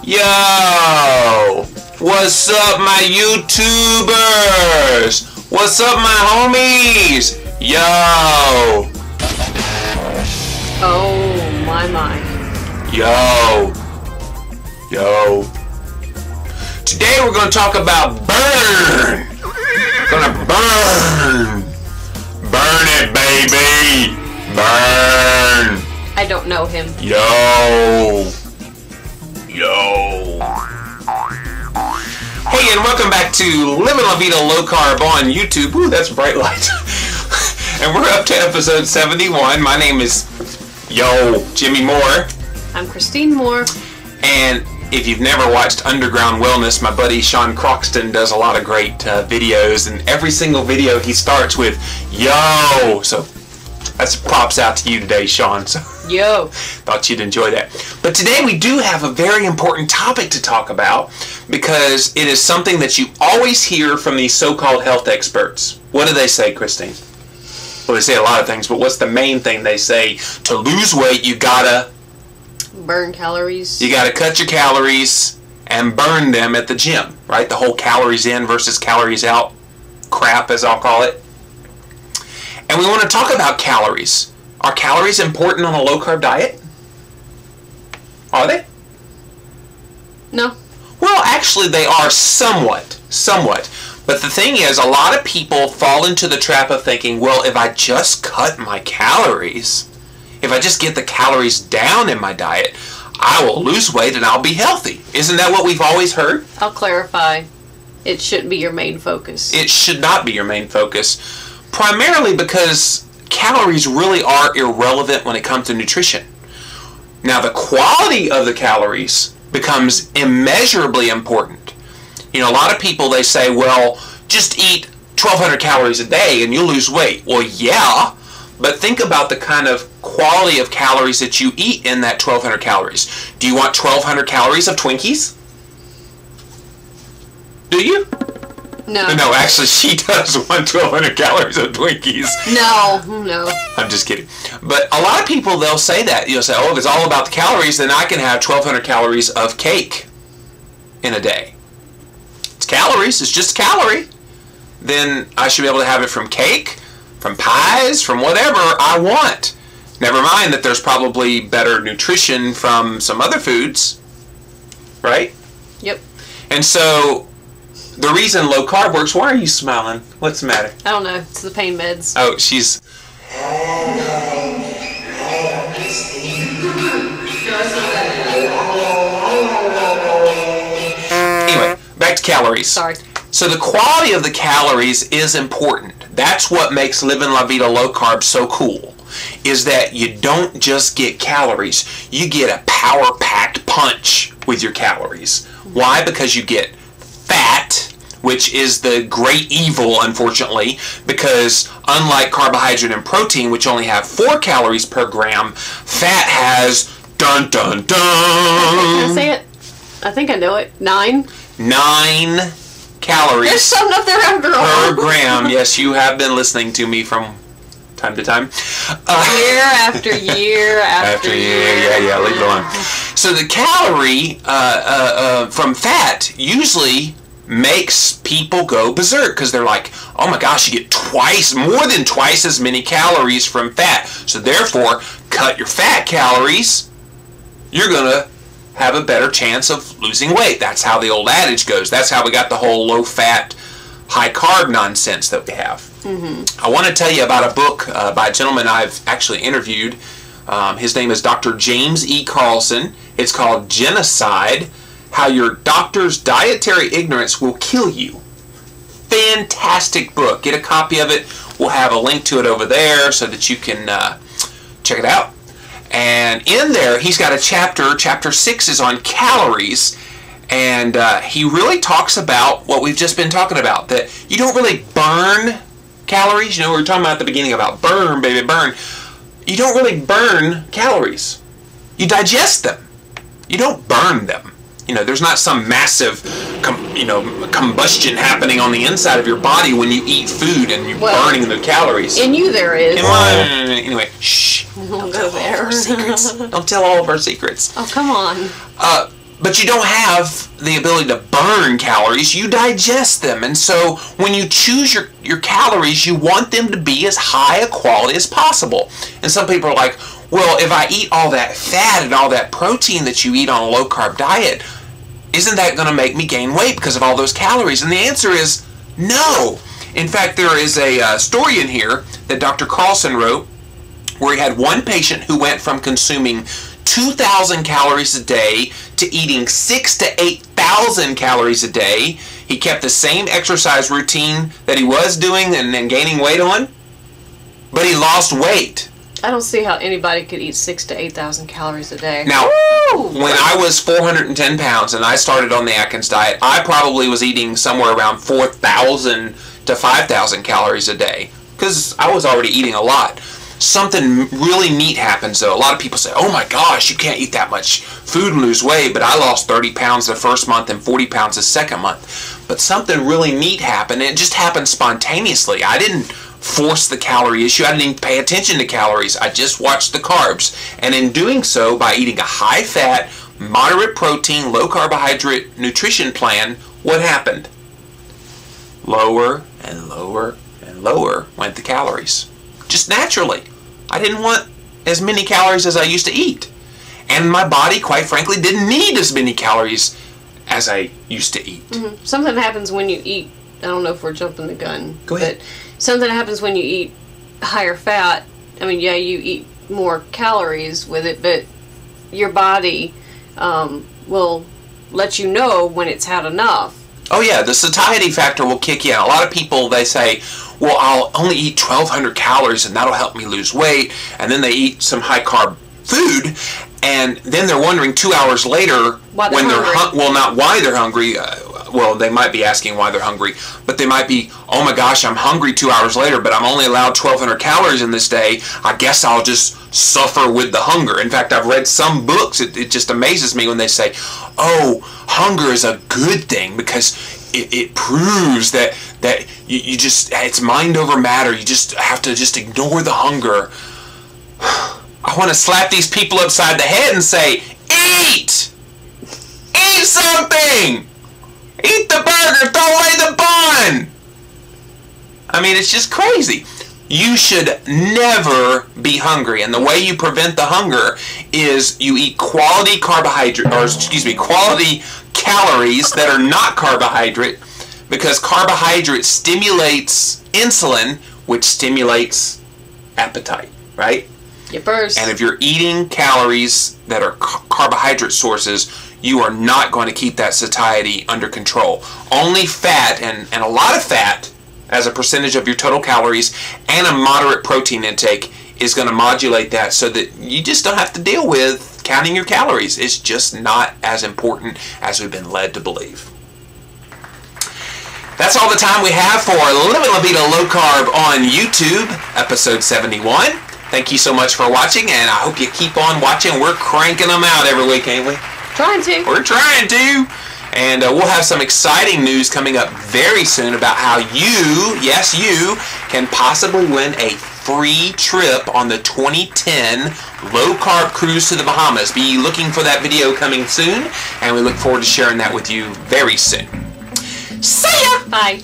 Yo! What's up, my YouTubers? What's up, my homies? Yo! Oh, my. Yo! Today we're going to talk about burn! We're gonna burn! Burn it, baby! Burn! I don't know him. Yo! Hey, and welcome back to Living La Vida Low Carb on YouTube. Ooh, that's bright light. And we're up to episode 71. My name is Jimmy Moore. I'm Christine Moore. And if you've never watched Underground Wellness, my buddy Sean Croxton does a lot of great videos, and every single video he starts with yo. So that's props out to you today, Sean. So yo. Thought you'd enjoy that. But today we do have a very important topic to talk about because it is something that you always hear from these so-called health experts. What do they say, Christine? Well, they say a lot of things, but what's the main thing they say? To lose weight, you gotta burn calories. You gotta cut your calories and burn them at the gym, right? The whole calories in versus calories out crap, as I'll call it. And we want to talk about calories. Are calories important on a low-carb diet? Are they? No. Well, actually, they are somewhat. But the thing is, a lot of people fall into the trap of thinking, well, if I just cut my calories, if I just get the calories down in my diet, I will lose weight and I'll be healthy. Isn't that what we've always heard? I'll clarify. It shouldn't be your main focus. It should not be your main focus. Primarily because calories really are irrelevant when it comes to nutrition. Now, the quality of the calories becomes immeasurably important. You know, a lot of people, they say, well, just eat 1,200 calories a day and you'll lose weight. Well, yeah, but think about the kind of quality of calories that you eat in that 1,200 calories. Do you want 1,200 calories of Twinkies? Do you? No. No, actually, she does want 1,200 calories of Twinkies. No. I'm just kidding. But a lot of people, they'll say that. You'll say, oh, if it's all about the calories, then I can have 1,200 calories of cake in a day. It's calories. It's just a calorie. Then I should be able to have it from cake, from pies, from whatever I want. Never mind that there's probably better nutrition from some other foods. Right? Yep. And so the reason low carb works, why are you smiling? What's the matter? I don't know. It's the pain meds. Oh, she's... Anyway, back to calories. Sorry. So the quality of the calories is important. That's what makes Living La Vida Low Carb so cool, is that you don't just get calories. You get a power-packed punch with your calories. Why? Because you get fat, which is the great evil, unfortunately, because unlike carbohydrate and protein, which only have 4 calories per gram, fat has, dun dun dun. Can I say it? I think I know it. 9 calories. There's something up there after all. Per gram. Yes, you have been listening to me from time to time. Year after year after year. Yeah, leave it alone. So the calorie from fat usually makes people go berserk because they're like, oh my gosh, you get more than twice as many calories from fat. So therefore, cut your fat calories, you're going to have a better chance of losing weight. That's how the old adage goes. That's how we got the whole low-fat, high-carb nonsense that we have. I want to tell you about a book by a gentleman I've actually interviewed. His name is Dr. James E. Carlson. It's called GENOCIDE, How Your Doctor's Dietary Ignorance Will Kill You. fantastic book. Get a copy of it. We'll have a link to it over there so that you can check it out. And in there, he's got a chapter 6 is on calories, and he really talks about what we've just been talking about, that you don't really burn calories. You know, we were talking about at the beginning about burn, baby, burn. You don't really burn calories. You digest them. You don't burn them. You know, there's not some massive, combustion happening on the inside of your body when you eat food and you're burning the calories. In you there is. Anyway, shh. Don't go there. Don't tell all of our secrets. Oh, come on. But you don't have the ability to burn calories. You digest them. And so when you choose your calories, you want them to be as high a quality as possible. And some people are like, well, if I eat all that fat and all that protein that you eat on a low-carb diet, isn't that going to make me gain weight because of all those calories? And the answer is no. In fact, there is a story in here that Dr. Carlson wrote where he had one patient who went from consuming 2,000 calories a day to eating 6,000 to 8,000 calories a day. He kept the same exercise routine that he was doing and gaining weight on, but he lost weight. I don't see how anybody could eat 6,000 to 8,000 calories a day. Now, when I was 410 pounds and I started on the Atkins diet, I probably was eating somewhere around 4,000 to 5,000 calories a day because I was already eating a lot. Something really neat happens though. A lot of people say, oh my gosh, you can't eat that much food and lose weight, but I lost 30 pounds the first month and 40 pounds the second month. But something really neat happened, and it just happened spontaneously. I didn't force the calorie issue. I didn't even pay attention to calories. I just watched the carbs. And in doing so, by eating a high-fat, moderate protein, low-carbohydrate nutrition plan, what happened? Lower and lower and lower went the calories. Just naturally. I didn't want as many calories as I used to eat. And my body, quite frankly, didn't need as many calories as I used to eat. Mm-hmm. Something happens when you eat, I don't know if we're jumping the gun. Go ahead. But something happens when you eat higher fat. I mean, yeah, you eat more calories with it, but your body will let you know when it's had enough. Oh yeah, the satiety factor will kick in. A lot of people, they say, well, I'll only eat 1,200 calories and that'll help me lose weight. And then they eat some high-carb food, and then they're wondering 2 hours later why when they're hungry. well, not why they're hungry. Well, they might be asking why they're hungry, but they might be, oh my gosh, I'm hungry 2 hours later, but I'm only allowed 1,200 calories in this day. I guess I'll just suffer with the hunger. In fact, I've read some books. It just amazes me when they say, oh, hunger is a good thing because it proves that you just, it's mind over matter. You just have to just ignore the hunger. I want to slap these people upside the head and say, eat! Eat something! Eat the burger, throw away the bun! I mean, it's just crazy. You should never be hungry, and the way you prevent the hunger is you eat quality carbohydrate, or excuse me, quality calories that are not carbohydrate, because carbohydrate stimulates insulin, which stimulates appetite, right? Yippers. And if you're eating calories that are carbohydrate sources, you are not going to keep that satiety under control. Only fat, and a lot of fat as a percentage of your total calories, and a moderate protein intake is going to modulate that so that you just don't have to deal with counting your calories. It's just not as important as we've been led to believe. That's all the time we have for Living La Vida Low Carb on YouTube, episode 71. Thank you so much for watching, and I hope you keep on watching. We're cranking them out every week, ain't we? Trying to. We're trying to. And we'll have some exciting news coming up very soon about how you, yes you, can possibly win a free trip on the 2010 low-carb cruise to the Bahamas. Be looking for that video coming soon, and we look forward to sharing that with you very soon. See ya! Bye.